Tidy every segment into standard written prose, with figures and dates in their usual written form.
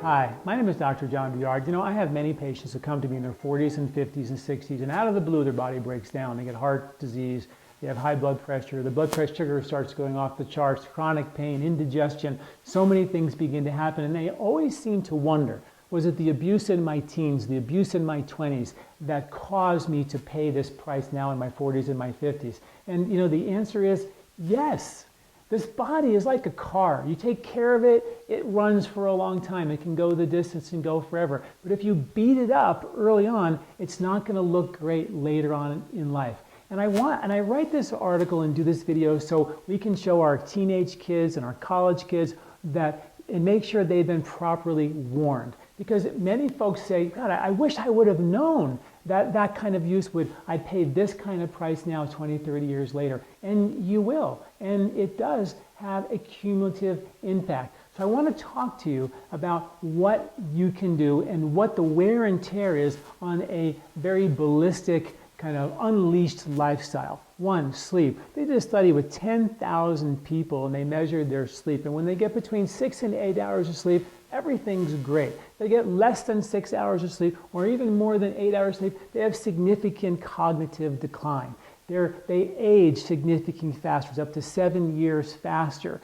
Hi, my name is Dr. John Biard. You know, I have many patients who come to me in their 40s and 50s and 60s, and out of the blue, their body breaks down. They get heart disease, they have high blood pressure, the blood pressure sugar starts going off the charts, chronic pain, indigestion, so many things begin to happen, and they always seem to wonder, was it the abuse in my teens, the abuse in my 20s that caused me to pay this price now in my 40s and my 50s? And you know, the answer is yes. This body is like a car. You take care of it, it runs for a long time. It can go the distance and go forever. But if you beat it up early on, it's not going to look great later on in life. And I write this article and do this video so we can show our teenage kids and our college kids that and make sure they've been properly warned. Because many folks say, God, I wish I would have known that that kind of use I'd pay this kind of price now 20, 30 years later. And you will. And it does have a cumulative impact. So I want to talk to you about what you can do and what the wear and tear is on a very ballistic kind of unleashed lifestyle. One, sleep. They did a study with 10,000 people and they measured their sleep. And when they get between 6 and 8 hours of sleep, everything's great. They get less than 6 hours of sleep or even more than 8 hours of sleep, they have significant cognitive decline. They age significantly faster, it's up to 7 years faster.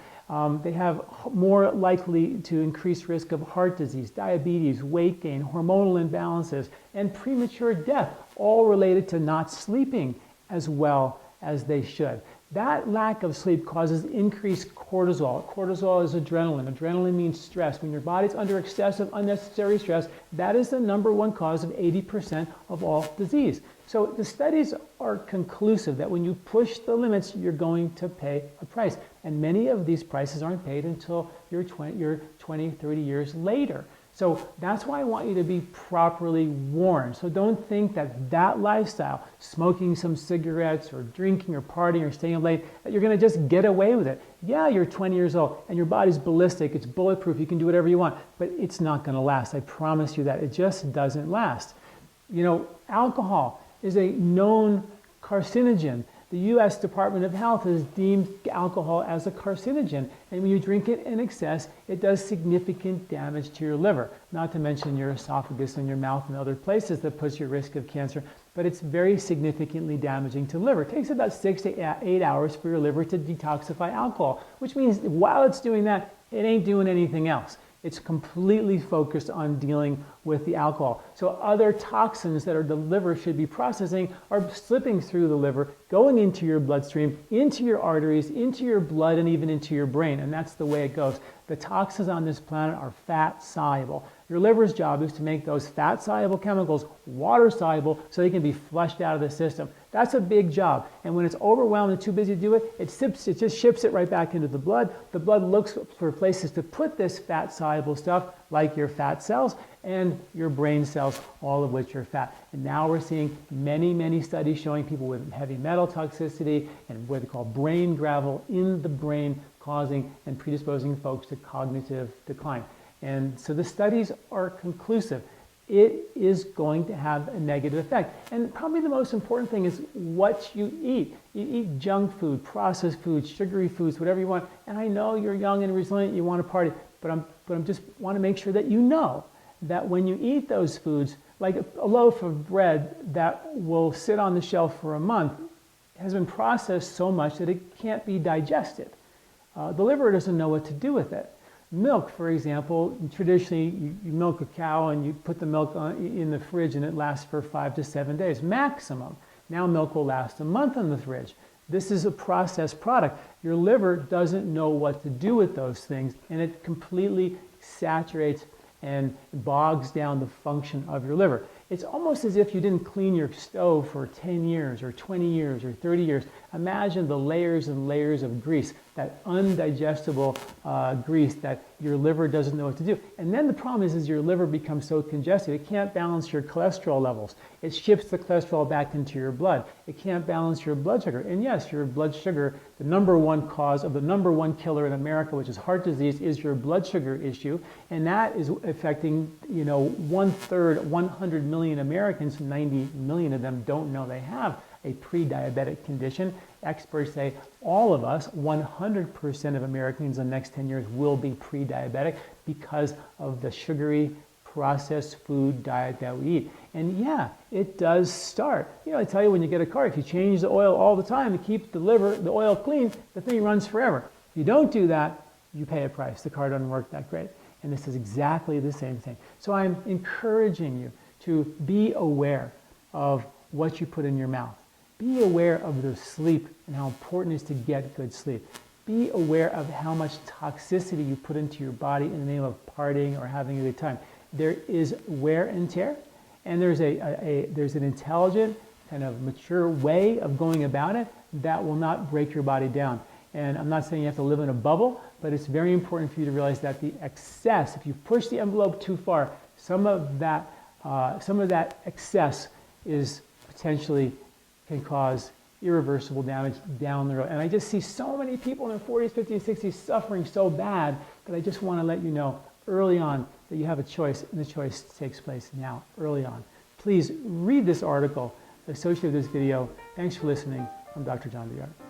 They have more likely to increase risk of heart disease, diabetes, weight gain, hormonal imbalances, and premature death, all related to not sleeping as well as they should. That lack of sleep causes increased cortisol. Cortisol is adrenaline. Adrenaline means stress. When your body's under excessive, unnecessary stress, that is the #1 cause of 80% of all disease. So the studies are conclusive that when you push the limits, you're going to pay a price. And many of these prices aren't paid until you're 20, 30 years later. So that's why I want you to be properly warned. So don't think that that lifestyle, smoking some cigarettes or drinking or partying or staying up late, that you're going to just get away with it. Yeah, you're 20 years old and your body's ballistic, it's bulletproof, you can do whatever you want, but it's not going to last. I promise you that. It just doesn't last. You know, alcohol is a known carcinogen. The U.S. Department of Health has deemed alcohol as a carcinogen, and when you drink it in excess, it does significant damage to your liver, not to mention your esophagus and your mouth and other places that puts you at risk of cancer, but it's very significantly damaging to the liver. It takes about 6 to 8 hours for your liver to detoxify alcohol, which means while it's doing that, it ain't doing anything else. It's completely focused on dealing with the alcohol. So other toxins that the liver should be processing are slipping through the liver, going into your bloodstream, into your arteries, into your blood, and even into your brain. And that's the way it goes. The toxins on this planet are fat soluble. Your liver's job is to make those fat soluble chemicals water soluble so they can be flushed out of the system. That's a big job. And when it's overwhelmed and too busy to do it, it just ships it right back into the blood. The blood looks for places to put this fat soluble stuff, like your fat cells and your brain cells, all of which are fat. And now we're seeing many, many studies showing people with heavy metal toxicity and what they call brain gravel in the brain, causing and predisposing folks to cognitive decline. And so the studies are conclusive. It is going to have a negative effect. And probably the most important thing is what you eat. You eat junk food, processed foods, sugary foods, whatever you want. And I know you're young and resilient, you want to party, but I'm just want to make sure that you know that when you eat those foods, like a loaf of bread that will sit on the shelf for a month, has been processed so much that it can't be digested. The liver doesn't know what to do with it. Milk, for example, traditionally you milk a cow and you put the milk in the fridge and it lasts for 5 to 7 days maximum. Now milk will last a month in the fridge. This is a processed product. Your liver doesn't know what to do with those things, and it completely saturates and bogs down the function of your liver. It's almost as if you didn't clean your stove for 10 years or 20 years or 30 years. Imagine the layers and layers of grease, that undigestible grease that your liver doesn't know what to do. And then the problem is your liver becomes so congested, it can't balance your cholesterol levels. It ships the cholesterol back into your blood. It can't balance your blood sugar. And yes, your blood sugar, the #1 cause of the #1 killer in America, which is heart disease, is your blood sugar issue. And that is affecting, 1/3, 100 million Americans, 90 million of them don't know they have a pre-diabetic condition. experts say all of us, 100% of Americans in the next 10 years will be pre-diabetic because of the sugary processed food diet that we eat. And yeah, it does start. You know, I tell you, when you get a car, if you change the oil all the time to keep the oil clean, the thing runs forever. If you don't do that, you pay a price. The car doesn't work that great. And this is exactly the same thing. So I'm encouraging you to be aware of what you put in your mouth. Be aware of the sleep and how important it is to get good sleep. Be aware of how much toxicity you put into your body in the name of partying or having a good time. There is wear and tear, and there's an intelligent, kind of mature way of going about it that will not break your body down. And I'm not saying you have to live in a bubble, but it's very important for you to realize that the excess, if you push the envelope too far, some of that excess is potentially can cause irreversible damage down the road. And I just see so many people in their 40s, 50s, 60s suffering so bad that I just want to let you know early on that you have a choice, and the choice takes place now, early on. Please read this article associated with this video. Thanks for listening. I'm Dr. John Douillard.